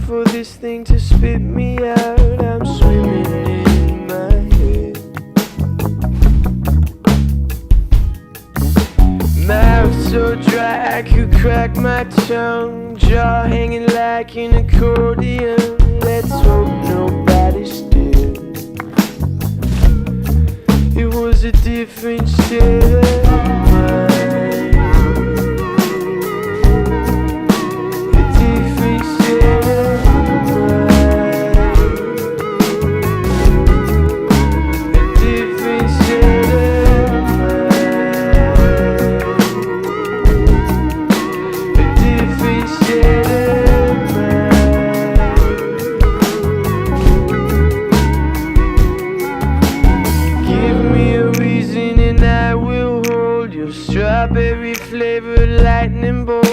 for this thing to spit me out. I'm swimming in my head. Mouth so dry I could crack my tongue. Jaw hanging like an accordion. Let's hope nobody's still. It was a different state of mind. A different state of mind. A different state of mind. A different state of mind. Give me a reason and I will hold your strawberry flavored lightning bolt.